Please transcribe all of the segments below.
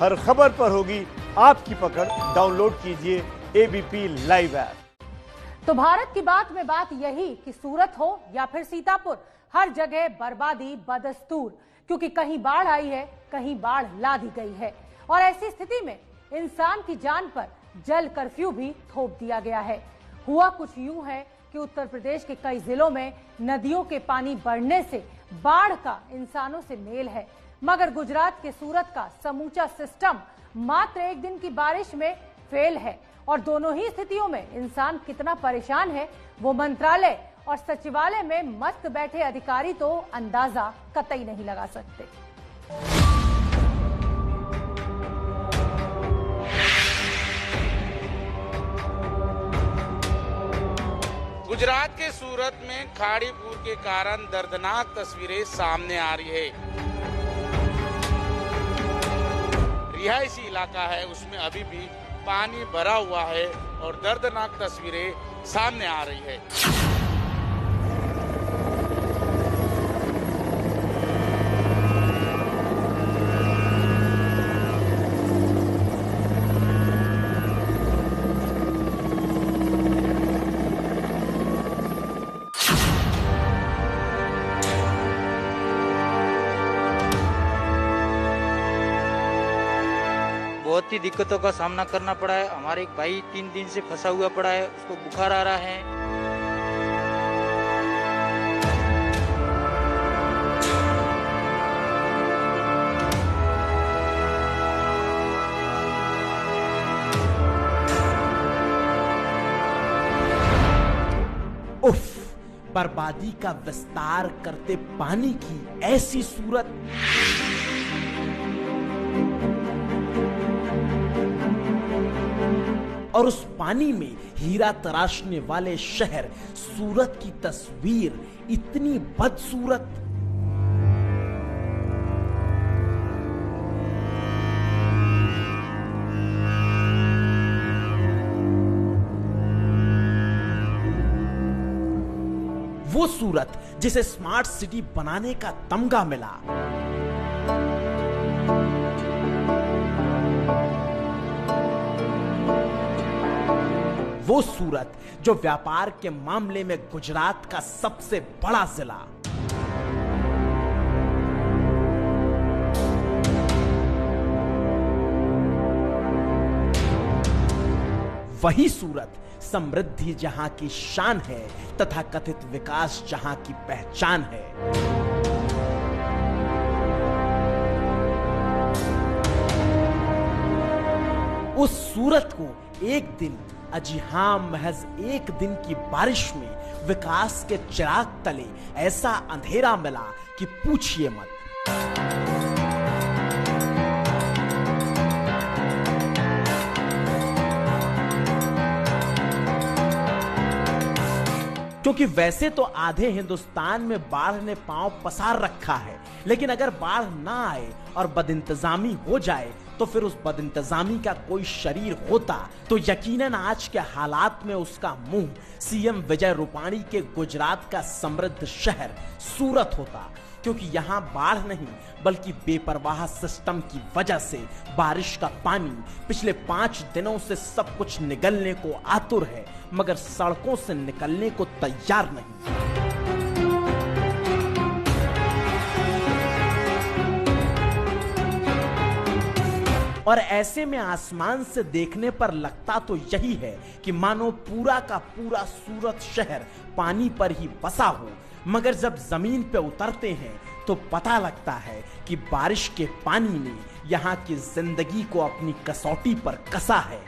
हर खबर पर होगी आपकी पकड़। डाउनलोड कीजिए एबीपी लाइव ऐप। तो भारत की बात में बात यही कि सूरत हो या फिर सीतापुर, हर जगह बर्बादी बदस्तूर, क्योंकि कहीं बाढ़ आई है, कहीं बाढ़ ला दी गई है। और ऐसी स्थिति में इंसान की जान पर जल कर्फ्यू भी थोप दिया गया है। हुआ कुछ यूं है कि उत्तर प्रदेश के कई जिलों में नदियों के पानी बढ़ने से बाढ़ का इंसानों से मेल है, मगर गुजरात के सूरत का समूचा सिस्टम मात्र एक दिन की बारिश में फेल है। और दोनों ही स्थितियों में इंसान कितना परेशान है, वो मंत्रालय और सचिवालय में मस्त बैठे अधिकारी तो अंदाजा कतई नहीं लगा सकते। गुजरात के सूरत में खाड़ीपुर के कारण दर्दनाक तस्वीरें सामने आ रही है। रिहायशी इलाका है, उसमें अभी भी पानी भरा हुआ है और दर्दनाक तस्वीरें सामने आ रही है। बहुत ही दिक्कतों का सामना करना पड़ा है। हमारे एक भाई 3 दिन से फंसा हुआ पड़ा है, उसको बुखार आ रहा है। उफ, बर्बादी का विस्तार करते पानी की ऐसी सूरत। और उस पानी में हीरा तराशने वाले शहर सूरत की तस्वीर इतनी बदसूरत। वो सूरत जिसे स्मार्ट सिटी बनाने का तमगा मिला, वो सूरत जो व्यापार के मामले में गुजरात का सबसे बड़ा जिला। वही सूरत समृद्धि जहां की शान है तथा कथित विकास जहां की पहचान है। उस सूरत को एक दिन, अजी हां महज एक दिन की बारिश में विकास के चिराग तले ऐसा अंधेरा मिला कि पूछिए मत। क्योंकि वैसे तो आधे हिंदुस्तान में बाढ़ ने पांव पसार रखा है, लेकिन अगर बाढ़ ना आए और बदइंतजामी हो जाए तो फिर उस बदइंतजामी का कोई शरीर होता तो यकीनन आज के हालात में उसका मुंह सीएम विजय रूपाणी के गुजरात का समृद्ध शहर सूरत होता। क्योंकि यहां बाढ़ नहीं बल्कि बेपरवाह सिस्टम की वजह से बारिश का पानी पिछले 5 दिनों से सब कुछ निगलने को आतुर है, मगर सड़कों से निकलने को तैयार नहीं। और ऐसे में आसमान से देखने पर लगता तो यही है कि मानो पूरा का पूरा सूरत शहर पानी पर ही बसा हो, मगर जब जमीन पे उतरते हैं तो पता लगता है कि बारिश के पानी ने यहाँ की जिंदगी को अपनी कसौटी पर कसा है।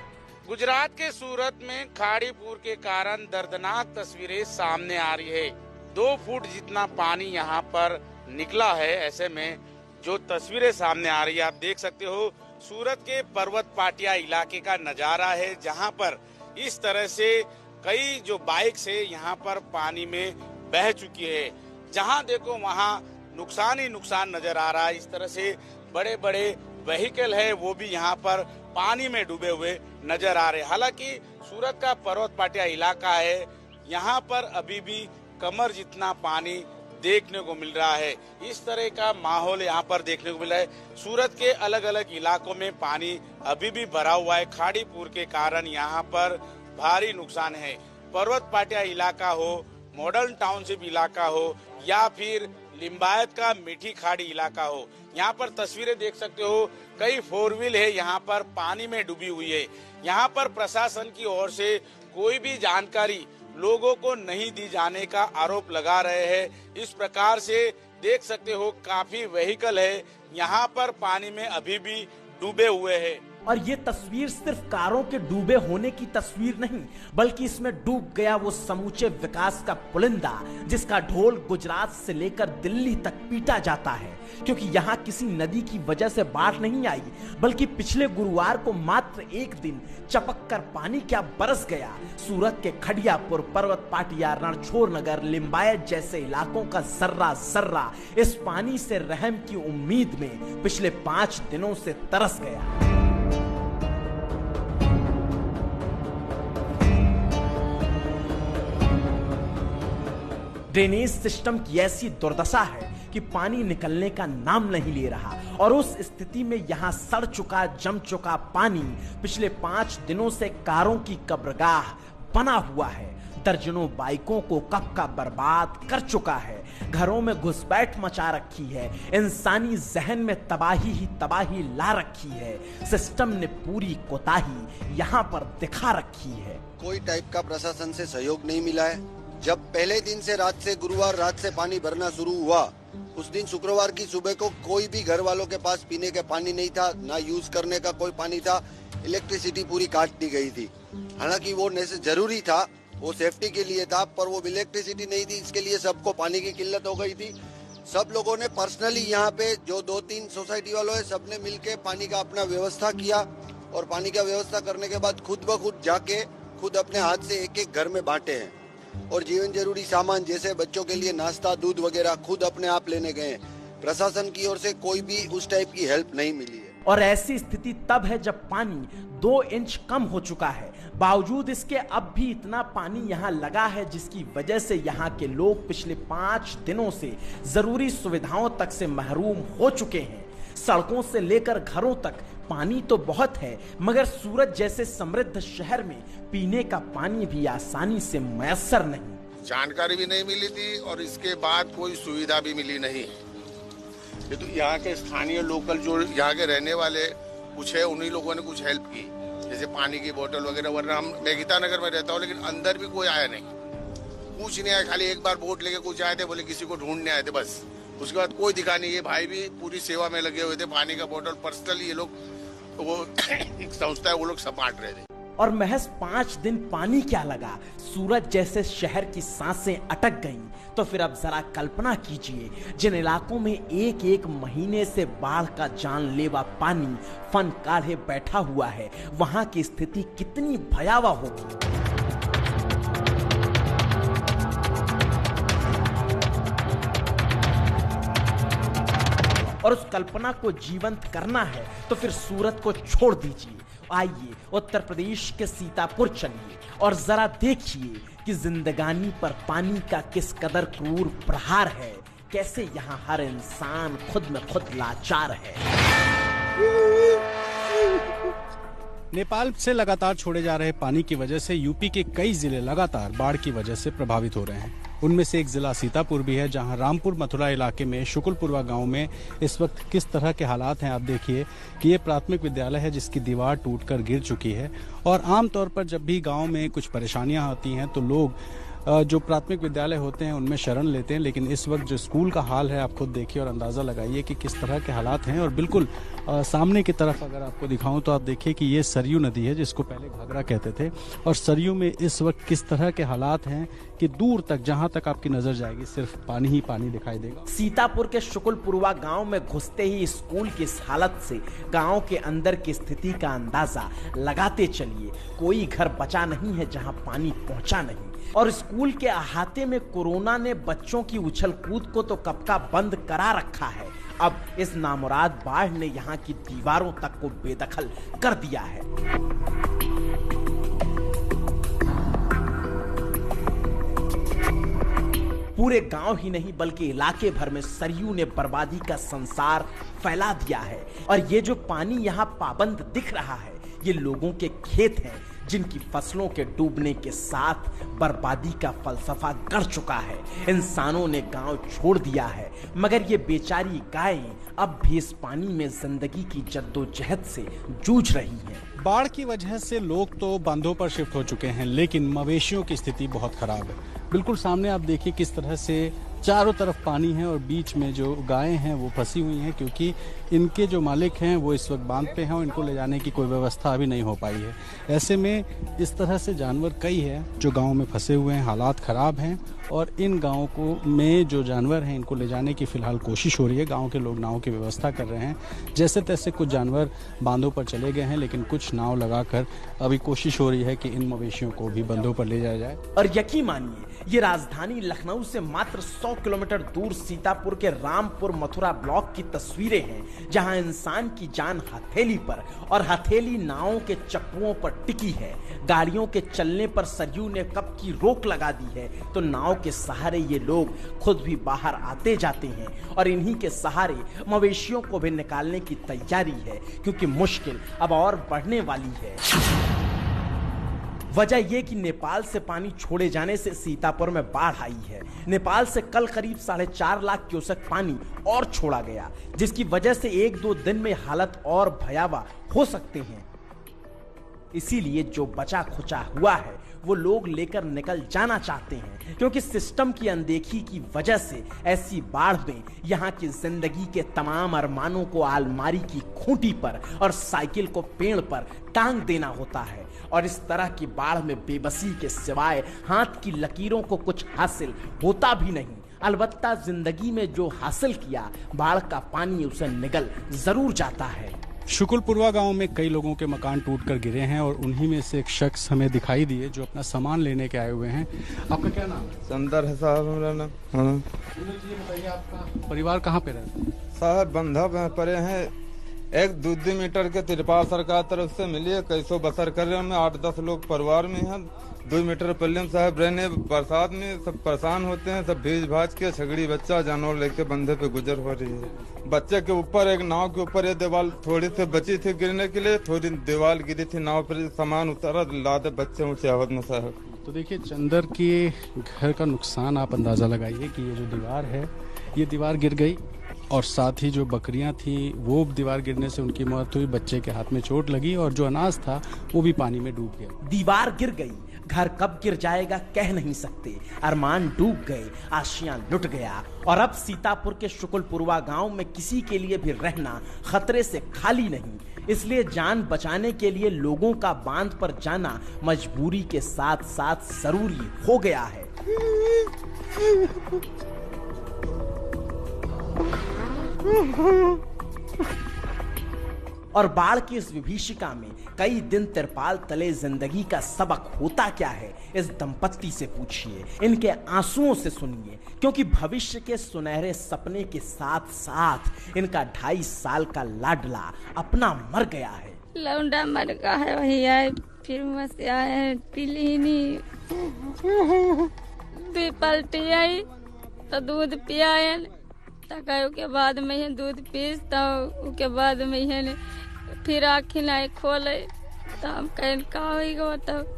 गुजरात के सूरत में खाड़ीपुर के कारण दर्दनाक तस्वीरें सामने आ रही है। 2 फुट जितना पानी यहाँ पर निकला है। ऐसे में जो तस्वीरें सामने आ रही है, आप देख सकते हो सूरत के पर्वत पाटिया इलाके का नजारा है, जहां पर इस तरह से कई जो बाइक से यहाँ पर पानी में बह चुकी है। जहां देखो वहां नुकसान ही नुकसान नजर आ रहा है। इस तरह से बड़े बड़े व्हीकल है वो भी यहाँ पर पानी में डूबे हुए नजर आ रहे। हालांकि सूरत का पर्वत पाटिया इलाका है, यहाँ पर अभी भी कमर जितना पानी देखने को मिल रहा है। इस तरह का माहौल यहाँ पर देखने को मिल रहा है। सूरत के अलग अलग इलाकों में पानी अभी भी भरा हुआ है। खाड़ीपुर के कारण यहाँ पर भारी नुकसान है। पर्वत पाटिया इलाका हो, मॉडर्न टाउनशिप इलाका हो या फिर लिम्बायत का मीठी खाड़ी इलाका हो, यहाँ पर तस्वीरें देख सकते हो। कई 4 व्हील है यहाँ पर पानी में डूबी हुई है। यहाँ पर प्रशासन की ओर से कोई भी जानकारी लोगों को नहीं दी जाने का आरोप लगा रहे हैं। इस प्रकार से देख सकते हो काफी व्हीकल है यहाँ पर पानी में अभी भी डूबे हुए हैं। और ये तस्वीर सिर्फ कारों के डूबे होने की तस्वीर नहीं, बल्कि इसमें डूब गया वो समूचे विकास का पुलिंदा जिसका ढोल गुजरात से लेकर दिल्ली तक पीटा जाता है। क्योंकि यहाँ किसी नदी की वजह से बाढ़ नहीं आई, बल्कि पिछले गुरुवार को मात्र एक दिन चपक कर पानी क्या बरस गया। सूरत के खड़ियापुर, पर्वत पाटिया, रणछोड़ नगर, लिम्बायत जैसे इलाकों का जर्रा जर्रा इस पानी से रहम की उम्मीद में पिछले 5 दिनों से तरस गया। ड्रेनेज सिस्टम की ऐसी दुर्दशा है कि पानी निकलने का नाम नहीं ले रहा और उस स्थिति में यहाँ सड़ चुका जम चुका पानी पिछले 5 दिनों से कारों की कब्रगाह बना हुआ है। दर्जनों बाइकों को कब का बर्बाद कर चुका है। घरों में घुसपैठ मचा रखी है। इंसानी जहन में तबाही ही तबाही ला रखी है। सिस्टम ने पूरी कोताही यहाँ पर दिखा रखी है। कोई टाइप का प्रशासन से सहयोग नहीं मिला है। जब पहले दिन से रात से गुरुवार रात से पानी भरना शुरू हुआ, उस दिन शुक्रवार की सुबह को कोई भी घर वालों के पास पीने का पानी नहीं था, ना यूज करने का कोई पानी था। इलेक्ट्रिसिटी पूरी काट दी गई थी। हालांकि वो जरूरी था, वो सेफ्टी के लिए था, पर वो इलेक्ट्रिसिटी नहीं थी। इसके लिए सबको पानी की किल्लत हो गई थी। सब लोगों ने पर्सनली यहाँ पे जो 2-3 सोसाइटी वालों है, सबने मिलके पानी का अपना व्यवस्था किया और पानी का व्यवस्था करने के बाद खुद ब खुद जाके खुद अपने हाथ से एक-एक घर में बांटे हैं। और जीवन जरूरी सामान जैसे बच्चों के लिए नाश्ता, दूध वगैरह खुद अपने आप लेने गए। प्रशासन की ओर से कोई भी उस टाइप की हेल्प नहीं मिली है। और ऐसी स्थिति तब है जब पानी 2 इंच कम हो चुका है। बावजूद इसके अब भी इतना पानी यहाँ लगा है, जिसकी वजह से यहाँ के लोग पिछले 5 दिनों से जरूरी सुविधाओं तक से महरूम हो चुके हैं। सड़कों से लेकर घरों तक पानी तो बहुत है, मगर सूरत जैसे समृद्ध शहर में पीने का पानी भी आसानी से मैसर नहीं। जानकारी भी नहीं मिली थी और इसके बाद कोई सुविधा भी मिली नहीं। ये तो यहाँ के स्थानीय लोकल जो यहाँ के रहने वाले कुछ है, उन्हीं लोगों ने कुछ हेल्प की, जैसे पानी की बोतल वगैरह। वरना मैं गीता नगर में रहता हूँ, लेकिन अंदर भी कोई आया नहीं, कुछ नहीं आया। खाली एक बार बोट लेके कुछ आए थे, बोले किसी को ढूंढने आए थे, बस। उसके बाद कोई दिखा नहीं। ये भाई भी पूरी सेवा में लगे हुए थे। पानी का बोतल पर्सनली ये लोग, वो एक संस्था है, वो लोग सब बांट रहे थे। और महज 5 दिन पानी क्या लगा, सूरत जैसे शहर की सांसें अटक गईं। तो फिर अब जरा कल्पना कीजिए, जिन इलाकों में एक महीने से बाढ़ का जानलेवा पानी फन काढ़े बैठा हुआ है, वहां की स्थिति कितनी भयावह होगी। और उस कल्पना को जीवंत करना है तो फिर सूरत को छोड़ दीजिए, आइए उत्तर प्रदेश के सीतापुर चलिए और जरा देखिए कि जिंदगानी पर पानी का किस कदर क्रूर प्रहार है। कैसे यहाँ हर इंसान खुद में खुद लाचार है। नेपाल से लगातार छोड़े जा रहे पानी की वजह से यूपी के कई जिले लगातार बाढ़ की वजह से प्रभावित हो रहे हैं। उनमें से एक जिला सीतापुर भी है, जहां रामपुर मथुरा इलाके में शुकुलपुरवा गांव में इस वक्त किस तरह के हालात हैं। आप देखिए कि ये प्राथमिक विद्यालय है जिसकी दीवार टूटकर गिर चुकी है। और आमतौर पर जब भी गांव में कुछ परेशानियां होती हैं तो लोग जो प्राथमिक विद्यालय होते हैं उनमें शरण लेते हैं, लेकिन इस वक्त जो स्कूल का हाल है आप खुद देखिए और अंदाज़ा लगाइए कि किस तरह के हालात हैं। और बिल्कुल सामने की तरफ अगर आपको दिखाऊं तो आप देखिए कि ये सरयू नदी है, जिसको पहले घाघरा कहते थे। और सरयू में इस वक्त किस तरह के हालात हैं कि दूर तक जहां तक आपकी नजर जाएगी सिर्फ पानी ही पानी दिखाई देगा। सीतापुर के शुकुलपुरवा गांव में घुसते ही स्कूल की इस हालत से गांव के अंदर की स्थिति का अंदाजा लगाते चलिए। कोई घर बचा नहीं है जहां पानी पहुंचा नहीं। और स्कूल के अहाते में कोरोना ने बच्चों की उछल कूद को तो कब का बंद करा रखा है। अब इस नामुराद बाढ़ ने यहाँ की दीवारों तक को बेदखल कर दिया है। पूरे गांव ही नहीं बल्कि इलाके भर में सरयू ने बर्बादी का संसार फैला दिया है। और ये जो पानी यहाँ पाबंद दिख रहा है, ये लोगों के खेत हैं जिनकी फसलों के डूबने के साथ बर्बादी का फलसफा गढ़ चुका है। इंसानों ने गांव छोड़ दिया है, मगर ये बेचारी गायें अब भी इस पानी में जिंदगी की जद्दोजहद से जूझ रही हैं। बाढ़ की वजह से लोग तो बांधों पर शिफ्ट हो चुके हैं, लेकिन मवेशियों की स्थिति बहुत खराब है। बिल्कुल सामने आप देखिए किस तरह से चारों तरफ पानी है और बीच में जो गायें हैं वो फंसी हुई हैं, क्योंकि इनके जो मालिक हैं वो इस वक्त बांध पे हैं और इनको ले जाने की कोई व्यवस्था अभी नहीं हो पाई है। ऐसे में इस तरह से जानवर कई हैं जो गांव में फंसे हुए हैं, हालात ख़राब हैं और इन गाँव को में जो जानवर हैं इनको ले जाने की फ़िलहाल कोशिश हो रही है। गाँव के लोग नाव की व्यवस्था कर रहे हैं, जैसे तैसे कुछ जानवर बांधों पर चले गए हैं, लेकिन कुछ नाव लगाकर अभी कोशिश हो रही है कि इन मवेशियों को भी बंधों पर ले जाया जाए। और यकीन मानिए, ये राजधानी लखनऊ से मात्र 100 किलोमीटर दूर सीतापुर के रामपुर मथुरा ब्लॉक की तस्वीरें हैं, जहां इंसान की जान हथेली पर और हथेली नावों के चप्पुओं पर टिकी है। गाड़ियों के चलने पर सरयू ने कब की रोक लगा दी है, तो नाव के सहारे ये लोग खुद भी बाहर आते जाते हैं और इन्हीं के सहारे मवेशियों को भी निकालने की तैयारी है, क्योंकि मुश्किल अब और बढ़ने वाली है। वजह यह कि नेपाल से पानी छोड़े जाने से सीतापुर में बाढ़ आई है। नेपाल से कल करीब 4.5 लाख क्यूसेक पानी और छोड़ा गया, जिसकी वजह से 1-2 दिन में हालत और भयावह हो सकते हैं। इसीलिए जो बचा खुचा हुआ है वो लोग लेकर निकल जाना चाहते हैं, क्योंकि सिस्टम की अनदेखी की वजह से ऐसी बाढ़ में यहाँ की जिंदगी के तमाम अरमानों को अलमारी की खूंटी पर और साइकिल को पेड़ पर टांग देना होता है। और इस तरह की बाढ़ में बेबसी के सिवाय हाथ की लकीरों को कुछ हासिल होता भी नहीं। अलबत्ता जिंदगी में जो हासिल किया, बाढ़ का पानी उसे निगल जरूर जाता है। शुकुलपुरवा गांव में कई लोगों के मकान टूटकर गिरे हैं और उन्हीं में से एक शख्स हमें दिखाई दिए जो अपना सामान लेने के आए हुए हैं। आपका क्या नाम है? संदर है साहब मेरा नाम। हाँ। ये बताइए आपका परिवार कहाँ पे रहता है? साहब बंधा पड़े हैं, एक 2 मीटर के तिरपाल सरकार तरफ से मिली है, कैसो बसर कर रहे हैं। 8-10 लोग परिवार में हैं, 2 मीटर पल्ले साहब रहने। बरसात में सब परेशान होते हैं, सब भीज भाज के छगड़ी बच्चा जानवर लेके बंधे पे गुजर हो रही है। बच्चे के ऊपर एक नाव के ऊपर ये दीवार थोड़ी सी बची थी गिरने के लिए, थोड़ी दीवार गिरी थी, नाव पर सामान उतारा, लादे बच्चे ऊंचे आवाज में साहब। तो देखिए चंदर के घर का नुकसान आप अंदाजा लगाइए कि ये जो दीवार है ये दीवार गिर गई और साथ ही जो बकरियां थी वो दीवार गिरने से उनकी मौत हुई, बच्चे के हाथ में चोट लगी और जो अनाज था वो भी पानी में डूब गया। दीवार गिर गई, घर कब गिर जाएगा कह नहीं सकते। अरमान डूब गए, आशियां लुट गया और अब सीतापुर के शुकुलपुरवा गांव में किसी के लिए भी रहना खतरे से खाली नहीं। इसलिए जान बचाने के लिए लोगों का बांध पर जाना मजबूरी के साथ साथ जरूरी हो गया है। और बाढ़ की इस विभीषिका में कई दिन तिरपाल तले जिंदगी का सबक होता क्या है, इस दंपत्ति से पूछिए, इनके आंसुओं से सुनिए, क्योंकि भविष्य के सुनहरे सपने के साथ साथ इनका 2.5 साल का लाडला अपना मर गया है। लौंडा मर गया है, वही आए फिर मस्त आए, पीली नहीं 2 पलटी आई तो दूध पियाए, के बाद में दूध पीस तो के बाद में फिर आखिर आई खोले तो हम कहें का हो, तब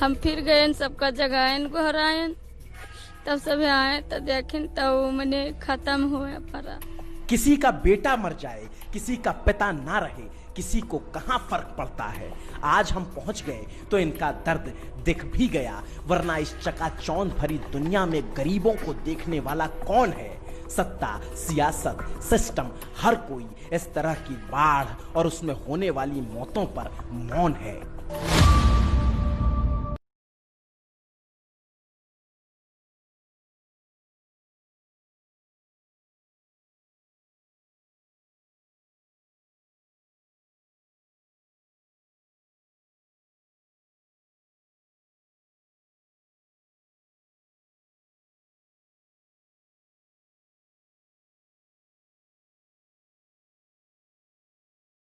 हम फिर गए सबका जगाएं घराएं, तब सब आए तो देखें तो मैंने खत्म हुआ पड़ा। किसी का बेटा मर जाए, किसी का पिता ना रहे, किसी को कहाँ फर्क पड़ता है। आज हम पहुंच गए तो इनका दर्द दिख भी गया, वरना इस चकाचौंध भरी दुनिया में गरीबों को देखने वाला कौन है। सत्ता, सियासत, सिस्टम, हर कोई इस तरह की बाढ़ और उसमें होने वाली मौतों पर मौन है।